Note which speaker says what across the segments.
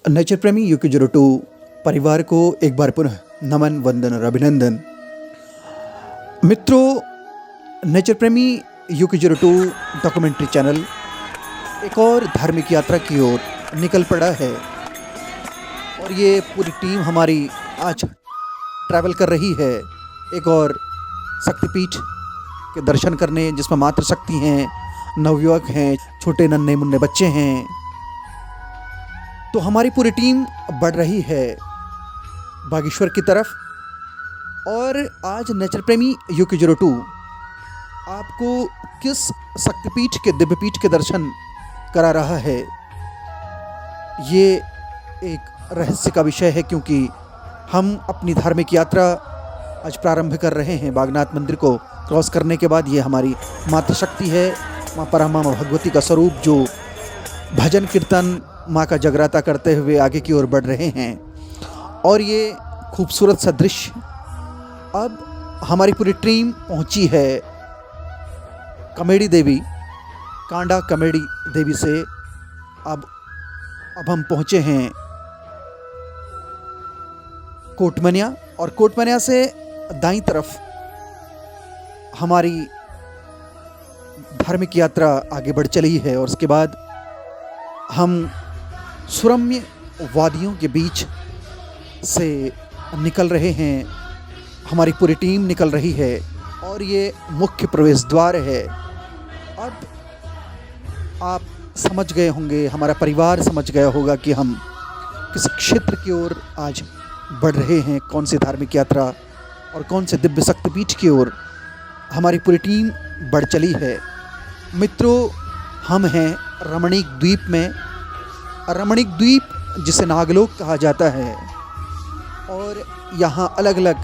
Speaker 1: Nature प्रेमी UQ02 परिवार को एक बार पुनः नमन, वंदन और अभिनंदन। मित्रों, नेचर प्रेमी UQ02 डॉक्यूमेंट्री चैनल एक और धार्मिक यात्रा की ओर निकल पड़ा है और ये पूरी टीम हमारी आज ट्रैवल कर रही है एक और शक्तिपीठ के दर्शन करने, जिसमें मातृ शक्ति हैं, नवयुवक हैं, छोटे नन्हे मुन्ने बच्चे हैं। तो हमारी पूरी टीम बढ़ रही है बागेश्वर की तरफ और आज नेचर प्रेमी UQ02 आपको किस शक्तिपीठ के दिव्यपीठ के दर्शन करा रहा है, ये एक रहस्य का विषय है, क्योंकि हम अपनी धार्मिक यात्रा आज प्रारंभ कर रहे हैं। बागनाथ मंदिर को क्रॉस करने के बाद ये हमारी मातृशक्ति है, माँ परमा माँ भगवती का स्वरूप, जो भजन कीर्तन माँ का जगराता करते हुए आगे की ओर बढ़ रहे हैं। और ये खूबसूरत सा दृश्य, अब हमारी पूरी टीम पहुंची है कमेड़ी देवी, कांडा कमेड़ी देवी से अब हम पहुंचे हैं कोटमनिया, और कोटमनिया से दाईं तरफ हमारी धार्मिक यात्रा आगे बढ़ चली है। और उसके बाद हम सुरम्य वादियों के बीच से निकल रहे हैं, हमारी पूरी टीम निकल रही है और ये मुख्य प्रवेश द्वार है। अब आप समझ गए होंगे, हमारा परिवार समझ गया होगा कि हम किस क्षेत्र की ओर आज बढ़ रहे हैं, कौन सी धार्मिक यात्रा और कौन से दिव्य शक्तिपीठ की ओर हमारी पूरी टीम बढ़ चली है। मित्रों, हम हैं रमणीक द्वीप में। रमणीक द्वीप जिसे नागलोक कहा जाता है, और यहाँ अलग अलग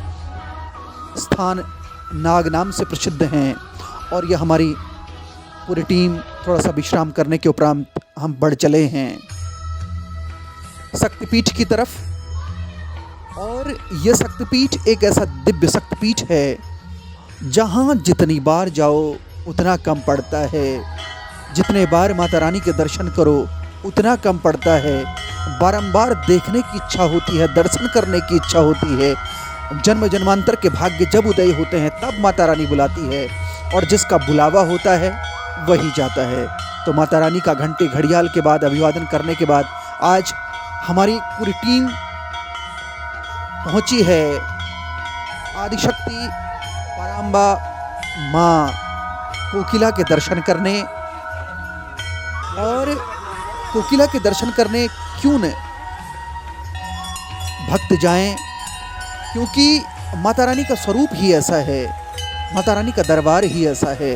Speaker 1: स्थान नाग नाम से प्रसिद्ध हैं। और यह हमारी पूरी टीम थोड़ा सा विश्राम करने के उपरांत हम बढ़ चले हैं शक्तिपीठ की तरफ। और यह शक्तिपीठ एक ऐसा दिव्य शक्तिपीठ है जहाँ जितनी बार जाओ उतना कम पड़ता है, जितने बार माता रानी के दर्शन करो उतना कम पड़ता है। बारंबार देखने की इच्छा होती है, दर्शन करने की इच्छा होती है। जन्म जन्मांतर के भाग्य जब उदय होते हैं तब माता रानी बुलाती है, और जिसका बुलावा होता है वही जाता है। तो माता रानी का घंटे घड़ियाल के बाद अभिवादन करने के बाद आज हमारी पूरी टीम पहुंची है आदिशक्ति पराम्बा माँ कोकिला के दर्शन करने। और कोकिला के दर्शन करने क्यों न भक्त जाएं, क्योंकि माता रानी का स्वरूप ही ऐसा है, माता रानी का दरबार ही ऐसा है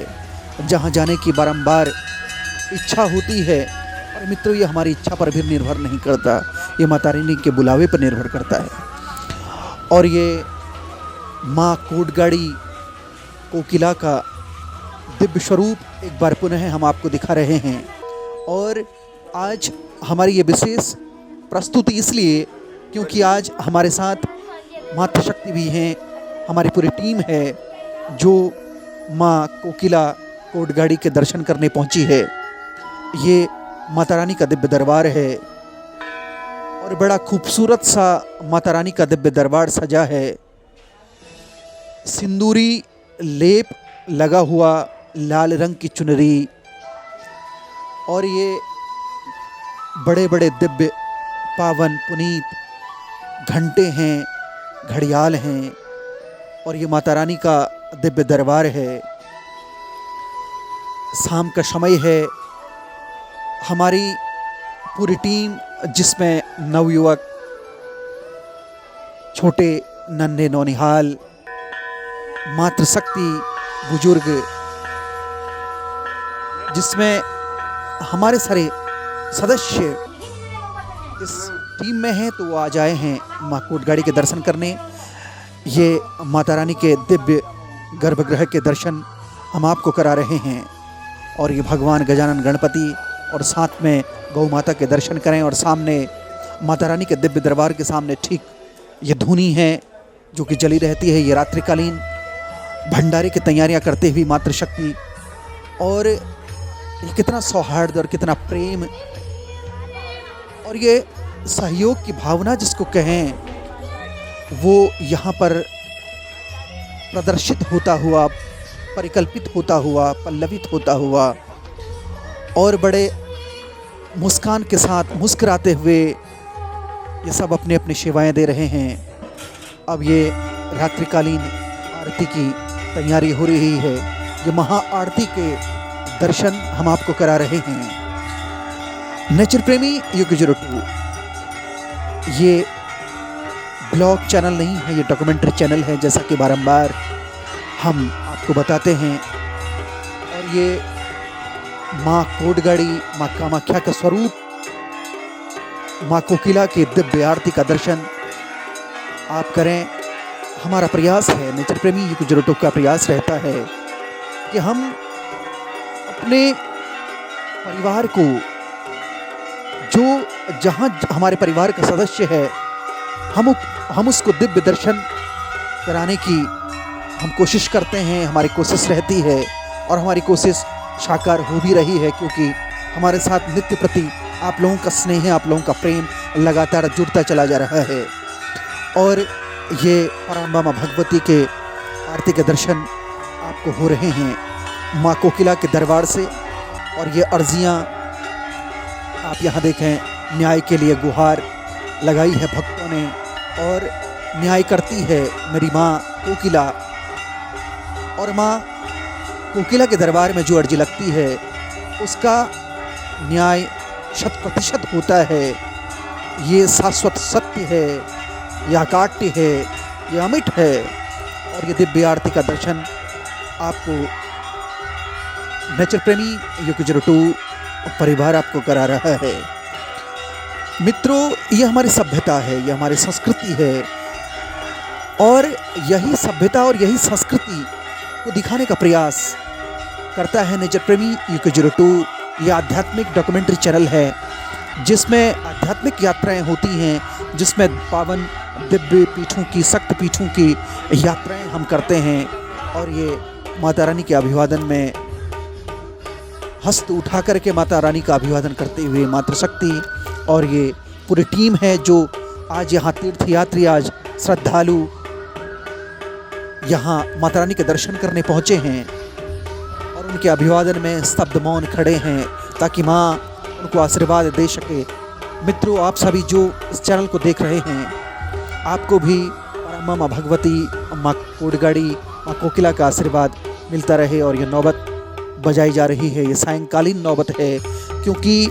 Speaker 1: जहाँ जाने की बारंबार इच्छा होती है। और मित्रों, ये हमारी इच्छा पर भी निर्भर नहीं करता, ये माता रानी के बुलावे पर निर्भर करता है। और ये माँ कोटगाड़ी कोकिला का दिव्य स्वरूप एक बार पुनः हम आपको दिखा रहे हैं। और आज हमारी ये विशेष प्रस्तुति इसलिए क्योंकि आज हमारे साथ मातृशक्ति भी हैं, हमारी पूरी टीम है जो माँ कोकिला कोटगाड़ी के दर्शन करने पहुंची है। ये माता रानी का दिव्य दरबार है और बड़ा खूबसूरत सा माता रानी का दिव्य दरबार सजा है। सिंदूरी लेप लगा हुआ, लाल रंग की चुनरी, और ये बड़े बड़े दिव्य पावन पुनीत घंटे हैं, घड़ियाल हैं, और ये माता रानी का दिव्य दरबार है। शाम का समय है, हमारी पूरी टीम जिसमें नवयुवक, छोटे नन्हे नौनिहाल, मातृशक्ति, बुजुर्ग, जिसमें हमारे सारे सदस्य इस टीम में हैं, तो वो आज आए हैं माँ कोटगाड़ी के दर्शन करने। ये माता रानी के दिव्य गर्भगृह के दर्शन हम आपको करा रहे हैं। और ये भगवान गजानन गणपति और साथ में गौ माता के दर्शन करें। और सामने माता रानी के दिव्य दरबार के सामने ठीक ये धुनी है जो कि जली रहती है। ये रात्रिकालीन भंडारे की तैयारियां करते हुए मातृशक्ति, और ये कितना सौहार्द और कितना प्रेम, और ये सहयोग की भावना जिसको कहें, वो यहाँ पर प्रदर्शित होता हुआ, परिकल्पित होता हुआ, पल्लवित होता हुआ और बड़े मुस्कान के साथ मुस्कुराते हुए ये सब अपने अपनी सेवाएं दे रहे हैं। अब ये रात्रिकालीन आरती की तैयारी हो रही है। ये महा आरती के दर्शन हम आपको करा रहे हैं। नेचर प्रेमी युग 02 ये ब्लॉग चैनल नहीं है, ये डॉक्यूमेंट्री चैनल है, जैसा कि बारंबार हम आपको बताते हैं। और ये माँ कोटगाड़ी, माँ कामाख्या का स्वरूप, माँ कोकिला की दिव्य आरती का दर्शन आप करें। हमारा प्रयास है, नेचर प्रेमी युग 02 का प्रयास रहता है कि हम अपने परिवार को, जो जहाँ हमारे परिवार का सदस्य है, हम उसको दिव्य दर्शन कराने की हम कोशिश करते हैं। हमारी कोशिश रहती है और हमारी कोशिश साकार हो भी रही है, क्योंकि हमारे साथ नित्य प्रति आप लोगों का स्नेह, आप लोगों का प्रेम लगातार जुड़ता चला जा रहा है। और ये पराम्बा भगवती के आरती के दर्शन आपको हो रहे हैं माँ कोकिला के दरबार से। और ये अर्जियाँ आप यहाँ देखें, न्याय के लिए गुहार लगाई है भक्तों ने और न्याय करती है मेरी माँ कोकिला। और माँ कोकिला के दरबार में जो अर्जी लगती है उसका न्याय 100% होता है। ये शाश्वत सत्य है, यह अकाट्य है, यह अमिट है। और ये दिव्य आरती का दर्शन आपको नेचर प्रेमी युग 02 परिवार आपको करा रहा है। मित्रों, ये हमारी सभ्यता है, ये हमारी संस्कृति है। और यही सभ्यता और यही संस्कृति को दिखाने का प्रयास करता है नेचर प्रेमी युग 02। ये आध्यात्मिक डॉक्यूमेंट्री चैनल है जिसमें आध्यात्मिक यात्राएं होती हैं, जिसमें पावन दिव्य पीठों की, शक्ति पीठों की यात्राएं हम करते हैं। और ये माता रानी के अभिवादन में हस्त उठा करके माता रानी का अभिवादन करते हुए मातृशक्ति और ये पूरी टीम है जो आज यहाँ तीर्थयात्री, आज श्रद्धालु यहाँ माता रानी के दर्शन करने पहुँचे हैं और उनके अभिवादन में स्तब्ध मौन खड़े हैं ताकि माँ उनको आशीर्वाद दे सके। मित्रों, आप सभी जो इस चैनल को देख रहे हैं, आपको भी पराम्बा माँ भगवती, माँ कोटगाड़ी, माँ कोकिला का आशीर्वाद मिलता रहे। और ये नौबत बजाई जा रही है, ये सायंकालीन नौबत है, क्योंकि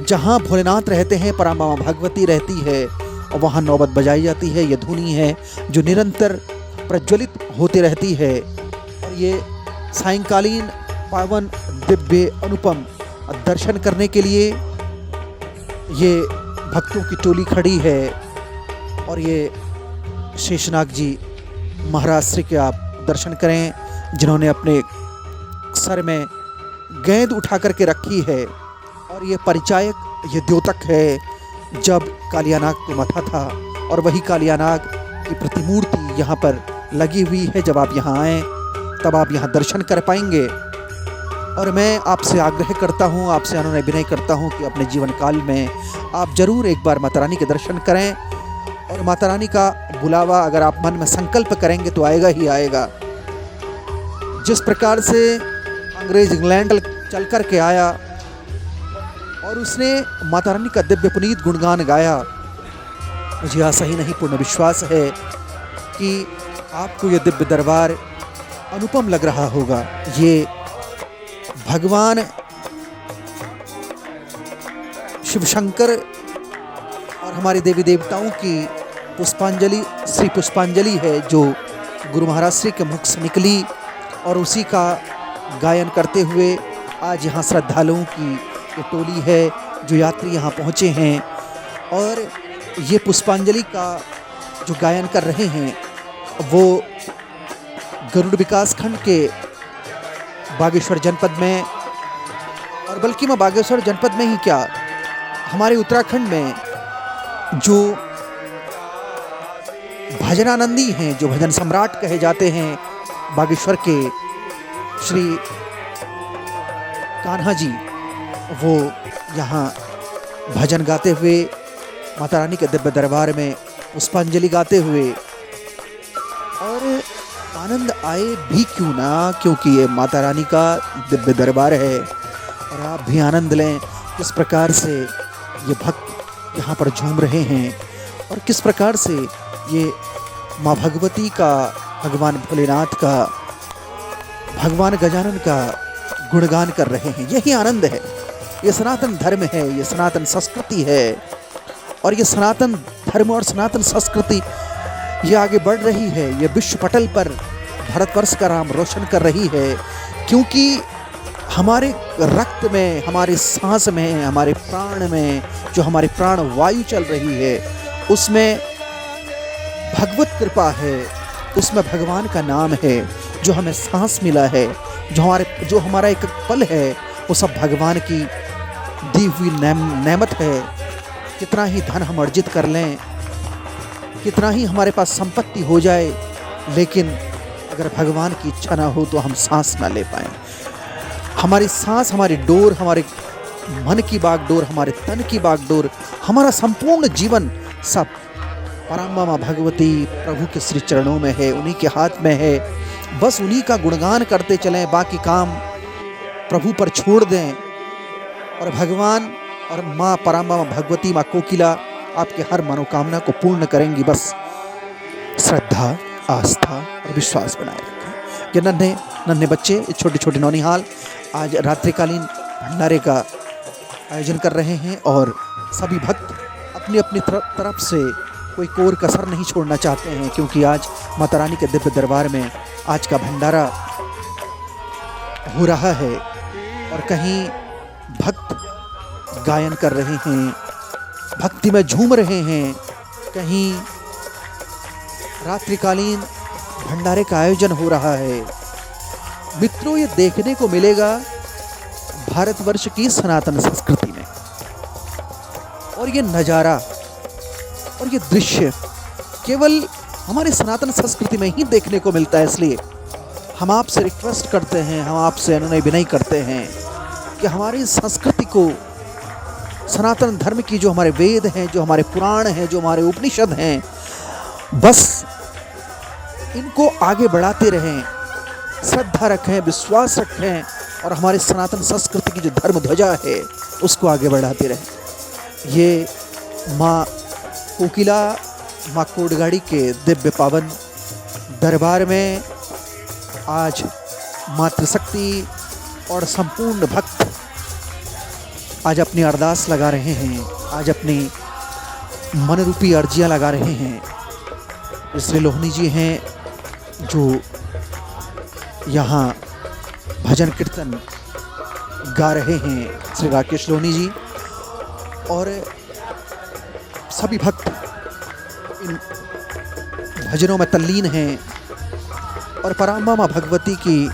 Speaker 1: जहाँ भोलेनाथ रहते हैं, पराम्बा माँ भगवती रहती है और वहाँ नौबत बजाई जाती है। ये धुनी है जो निरंतर प्रज्वलित होती रहती है। और ये सायंकालीन पावन दिव्य अनुपम दर्शन करने के लिए ये भक्तों की टोली खड़ी है। और ये शेषनाग जी महाराज श्री के आप दर्शन करें, जिन्होंने अपने सर में गेंद उठा करके रखी है। और ये परिचायक, ये द्योतक है जब कालियानाग पे मथा था। और वही कालियानाग की प्रतिमूर्ति यहाँ पर लगी हुई है। जब आप यहाँ आएँ तब आप यहाँ दर्शन कर पाएंगे। और मैं आपसे आग्रह करता हूँ, आपसे अनुनय विनय करता हूँ कि अपने जीवन काल में आप ज़रूर एक बार माता रानी के दर्शन करें। और माता रानी का बुलावा अगर आप मन में संकल्प करेंगे तो आएगा ही आएगा। जिस प्रकार से अंग्रेज इंग्लैंड चल कर के आया और उसने माता रानी का दिव्य पुनीत गुणगान गाया, मुझे आशा ही नहीं पूर्ण विश्वास है कि आपको ये दिव्य दरबार अनुपम लग रहा होगा। ये भगवान शिव शंकर और हमारे देवी देवताओं की पुष्पांजलि, श्री पुष्पांजलि है जो गुरु महाराज श्री के मुख से निकली। और उसी का गायन करते हुए आज यहाँ श्रद्धालुओं की ये टोली है जो यात्री यहाँ पहुँचे हैं। और ये पुष्पांजलि का जो गायन कर रहे हैं वो गरुड़ विकास खंड के बागेश्वर जनपद में, और बल्कि मैं बागेश्वर जनपद में ही क्या, हमारे उत्तराखंड में जो भजनानंदी हैं, जो भजन सम्राट कहे जाते हैं, बागेश्वर के श्री कान्हा जी, वो यहाँ भजन गाते हुए माता रानी के दिव्य दरबार में पुष्पांजलि गाते हुए। और आनंद आए भी क्यों ना, क्योंकि ये माता रानी का दिव्य दरबार है और आप भी आनंद लें किस प्रकार से ये भक्त यहाँ पर झूम रहे हैं और किस प्रकार से ये माँ भगवती का, भगवान भोलेनाथ का, भगवान गजानन का गुणगान कर रहे हैं। यही आनंद है, ये सनातन धर्म है, ये सनातन संस्कृति है। और ये सनातन धर्म और सनातन संस्कृति ये आगे बढ़ रही है, ये विश्व पटल पर भारतवर्ष का नाम रोशन कर रही है, क्योंकि हमारे रक्त में, हमारे सांस में, हमारे प्राण में जो हमारी प्राण वायु चल रही है उसमें भगवत कृपा है, उसमें भगवान का नाम है। जो हमें सांस मिला है, जो हमारा एक पल है, वो सब भगवान की दी हुई नेमत है। कितना ही धन हम अर्जित कर लें, कितना ही हमारे पास संपत्ति हो जाए, लेकिन अगर भगवान की इच्छा ना हो तो हम सांस ना ले पाएँ। हमारी सांस, हमारी डोर, हमारे मन की बागडोर, हमारे तन की बागडोर, हमारा संपूर्ण जीवन सब पराम्बा माँ भगवती प्रभु के श्री चरणों में है, उन्हीं के हाथ में है। बस उन्हीं का गुणगान करते चलें, बाकी काम प्रभु पर छोड़ दें और भगवान और माँ पराम्बा माँ भगवती, माँ कोकिला आपके हर मनोकामना को पूर्ण करेंगी। बस श्रद्धा, आस्था और विश्वास बनाए रखें। ये नन्हे नन्हे बच्चे, छोटे छोटे नौनिहाल आज रात्रिकालीन भंडारे का आयोजन कर रहे हैं और सभी भक्त अपनी अपनी तरफ से कोई कोर कसर नहीं छोड़ना चाहते हैं, क्योंकि आज माता रानी के दिव्य दरबार में आज का भंडारा हो रहा है। और कहीं भक्त गायन कर रहे हैं, भक्ति में झूम रहे हैं, कहीं रात्रिकालीन भंडारे का आयोजन हो रहा है। मित्रों, ये देखने को मिलेगा भारतवर्ष की सनातन संस्कृति में। और ये नज़ारा और ये दृश्य केवल हमारी सनातन संस्कृति में ही देखने को मिलता है। इसलिए हम आपसे रिक्वेस्ट करते हैं, हम आपसे अनुनय विनय करते हैं कि हमारी संस्कृति को, सनातन धर्म की जो हमारे वेद हैं, जो हमारे पुराण हैं, जो हमारे उपनिषद हैं, बस इनको आगे बढ़ाते रहें, श्रद्धा रखें, विश्वास रखें और हमारी सनातन संस्कृति की जो धर्म ध्वजा है उसको आगे बढ़ाते रहें। ये माँ कोकिला, माँ कोडगाड़ी के दिव्य पावन दरबार में आज मातृशक्ति और संपूर्ण भक्त आज अपनी अरदास लगा रहे हैं, आज अपनी मन रूपी अर्जियाँ लगा रहे हैं। इसलिए लोहनी जी हैं जो यहाँ भजन कीर्तन गा रहे हैं, श्री राकेश लोहनी जी, और सभी भक्त इन भजनों में तल्लीन हैं और पराम्बा माँ भगवती की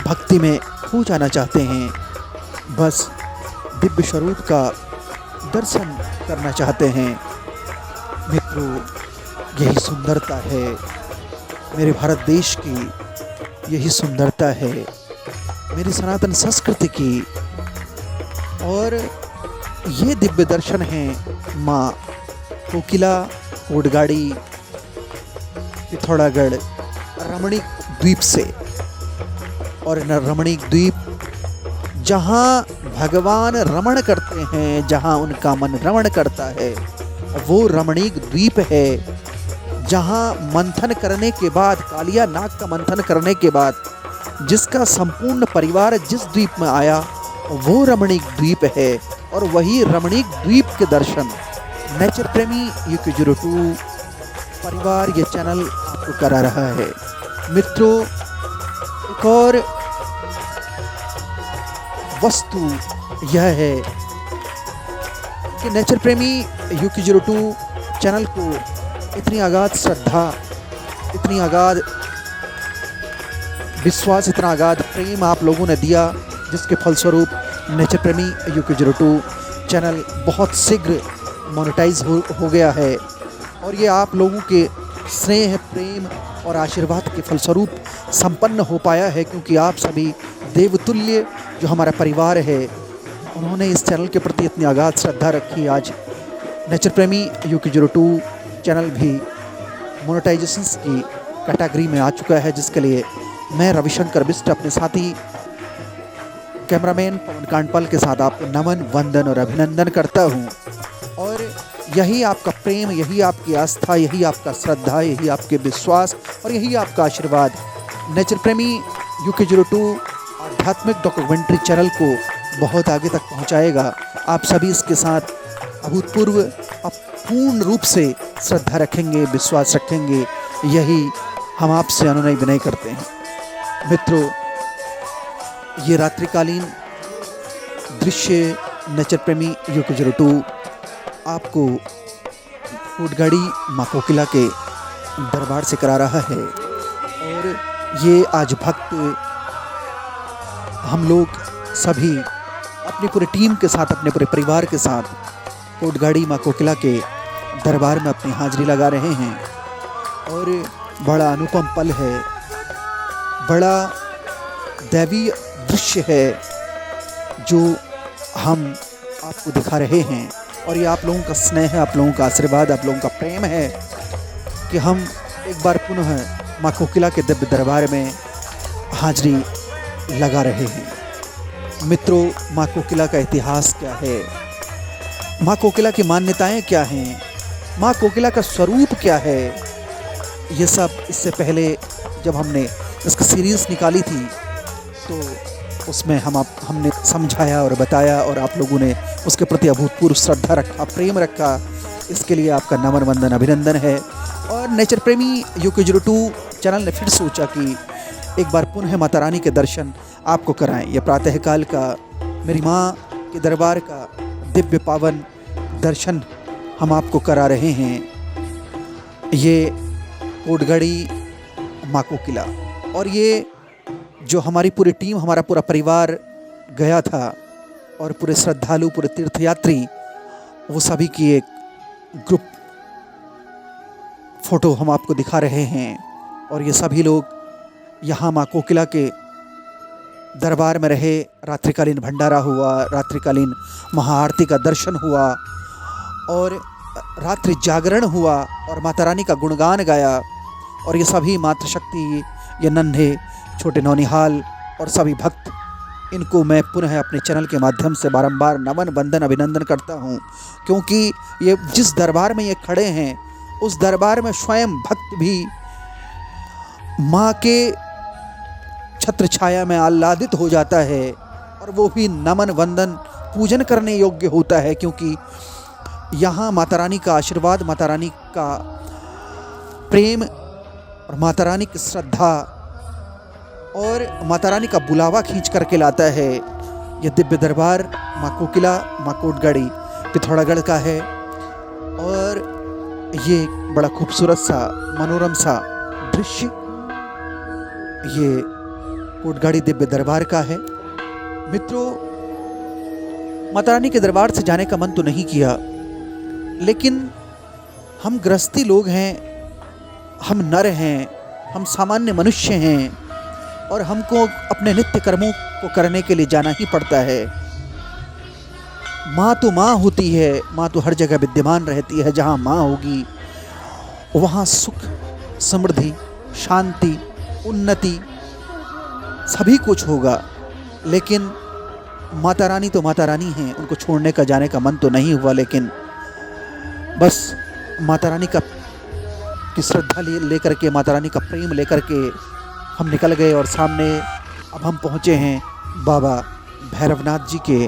Speaker 1: भक्ति में खो जाना चाहते हैं। बस दिव्य स्वरूप का दर्शन करना चाहते हैं। मित्रों, यही सुंदरता है मेरे भारत देश की, यही सुंदरता है मेरी सनातन संस्कृति की। और ये दिव्य दर्शन हैं माँ कोकिला, कोडगाड़ी, पिथौरागढ़, रमणीक द्वीप से। और रमणीक द्वीप जहाँ भगवान रमण करते हैं, जहाँ उनका मन रमण करता है, वो रमणीक द्वीप है। जहाँ मंथन करने के बाद, कालिया नाग का मंथन करने के बाद जिसका संपूर्ण परिवार जिस द्वीप में आया वो रमणीक द्वीप है। और वही रमणीक द्वीप के दर्शन नेचर प्रेमी UK02 परिवार ये चैनल आपको करा रहा है। मित्रों, एक और वस्तु यह है कि नेचर प्रेमी UK02 चैनल को इतनी अगाध श्रद्धा, इतनी अगाध विश्वास, इतना अगाध प्रेम आप लोगों ने दिया, जिसके फलस्वरूप नेचर प्रेमी UK02 चैनल बहुत शीघ्र मोनेटाइज हो गया है। और ये आप लोगों के स्नेह, प्रेम और आशीर्वाद के फलस्वरूप संपन्न हो पाया है, क्योंकि आप सभी देवतुल्य जो हमारा परिवार है, उन्होंने इस चैनल के प्रति इतनी अगाध श्रद्धा रखी। आज नेचर प्रेमी UK02 चैनल भी मोनेटाइजेशंस की कैटेगरी में आ चुका है, जिसके लिए मैं रविशंकर बिष्ट अपने साथी कैमरामैन पवन कांडपाल के साथ आपको नमन, वंदन और अभिनंदन करता हूं। और यही आपका प्रेम, यही आपकी आस्था, यही आपका श्रद्धा, यही आपके विश्वास और यही आपका आशीर्वाद नेचर प्रेमी UK02 आध्यात्मिक डॉक्यूमेंट्री चैनल को बहुत आगे तक पहुंचाएगा। आप सभी इसके साथ अभूतपूर्व पूर्ण रूप से श्रद्धा रखेंगे, विश्वास रखेंगे, यही हम आपसे अनुनय विनय करते हैं। मित्रों, ये रात्रिकालीन दृश्य नेचर प्रेमी UK02 आपको कोटगाड़ी माँ कोकिला के दरबार से करा रहा है। और ये आज भक्त हम लोग सभी अपनी पूरी टीम के साथ, अपने पूरे परिवार के साथ कोटगाड़ी माँ कोकिला के दरबार में अपनी हाजिरी लगा रहे हैं। और बड़ा अनुपम पल है, बड़ा दैवीय दृश्य है जो हम आपको दिखा रहे हैं। और ये आप लोगों का स्नेह है, आप लोगों का आशीर्वाद, आप लोगों का प्रेम है कि हम एक बार पुनः माँ कोकिला के दिव्य दरबार में हाजिरी लगा रहे हैं। मित्रों, माँ कोकिला का इतिहास क्या है, माँ कोकिला की मान्यताएं क्या हैं, माँ कोकिला का स्वरूप क्या है, ये सब इससे पहले जब हमने इसकी सीरीज़ निकाली थी तो उसमें हमने समझाया और बताया और आप लोगों ने उसके प्रति अभूतपूर्व श्रद्धा रखा, प्रेम रखा। इसके लिए आपका नमन, वंदन, अभिनंदन है। और नेचर प्रेमी UK02 चैनल ने फिर सोचा कि एक बार पुनः माता रानी के दर्शन आपको कराएं। ये प्रातःकाल का मेरी माँ के दरबार का दिव्य पावन दर्शन हम आपको करा रहे हैं। ये कोटगाड़ी माँ कोकिला, और ये जो हमारी पूरी टीम, हमारा पूरा परिवार गया था और पूरे श्रद्धालु, पूरे तीर्थयात्री, वो सभी की एक ग्रुप फोटो हम आपको दिखा रहे हैं। और ये सभी लोग यहाँ माँ कोकिला के दरबार में रहे, रात्रिकालीन भंडारा हुआ, रात्रिकालीन महाआरती का दर्शन हुआ और रात्रि जागरण हुआ और माता रानी का गुणगान गाया। और ये सभी मातृशक्ति, ये नन्हे छोटे नौनिहाल और सभी भक्त, इनको मैं पुनः अपने चैनल के माध्यम से बारंबार नमन, वंदन, अभिनंदन करता हूँ। क्योंकि ये जिस दरबार में ये खड़े हैं, उस दरबार में स्वयं भक्त भी माँ के छत्र छाया में आह्लादित हो जाता है और वो भी नमन, वंदन, पूजन करने योग्य होता है। क्योंकि यहाँ माता रानी का आशीर्वाद, माता रानी का प्रेम और माता रानी की श्रद्धा और माता रानी का बुलावा खींच करके लाता है। यह दिव्य दरबार माँ कोकिला, माँ कोटगाड़ी पिथौरागढ़ का है। और ये बड़ा खूबसूरत सा, मनोरम सा दृश्य ये कोटगाड़ी दिव्य दरबार का है। मित्रों, माता रानी के दरबार से जाने का मन तो नहीं किया, लेकिन हम गृहस्थी लोग हैं, हम नर हैं, हम सामान्य मनुष्य हैं और हमको अपने नित्य कर्मों को करने के लिए जाना ही पड़ता है। माँ तो माँ होती है, माँ तो हर जगह विद्यमान रहती है। जहाँ माँ होगी वहाँ सुख, समृद्धि, शांति, उन्नति सभी कुछ होगा। लेकिन माता रानी तो माता रानी हैं, उनको छोड़ने का, जाने का मन तो नहीं हुआ। लेकिन बस माता रानी की श्रद्धा लेकर के, माता रानी का प्रेम लेकर के हम निकल गए और सामने अब हम पहुँचे हैं बाबा भैरवनाथ जी के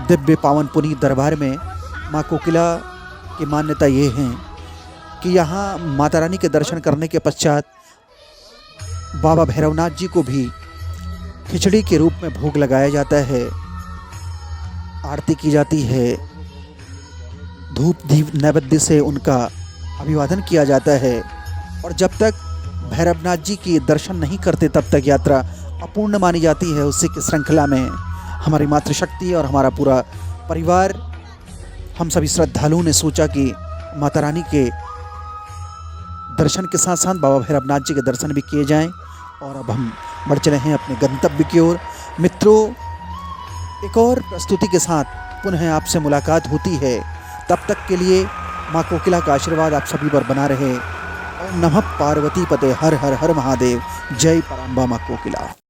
Speaker 1: दिव्य पावन पुनीत दरबार में। माँ कोकिला की मान्यता ये है कि यहाँ माता रानी के दर्शन करने के पश्चात बाबा भैरवनाथ जी को भी खिचड़ी के रूप में भोग लगाया जाता है, आरती की जाती है, धूप दीप नैवेद्य से उनका अभिवादन किया जाता है। और जब तक भैरवनाथ जी की दर्शन नहीं करते तब तक यात्रा अपूर्ण मानी जाती है। उसी की श्रृंखला में हमारी मातृशक्ति और हमारा पूरा परिवार, हम सभी श्रद्धालुओं ने सोचा कि माता रानी के दर्शन के साथ साथ बाबा भैरवनाथ जी के दर्शन भी किए जाएं। और अब हम बढ़ चले हैं अपने गंतव्य की ओर। मित्रों, एक और प्रस्तुति के साथ पुनः आपसे मुलाकात होती है, तब तक के लिए माँ कोकिला का आशीर्वाद आप सभी पर बना रहे। ओम नमः पार्वती पते हर हर हर महादेव। जय पराम्बा माँ कोकिला।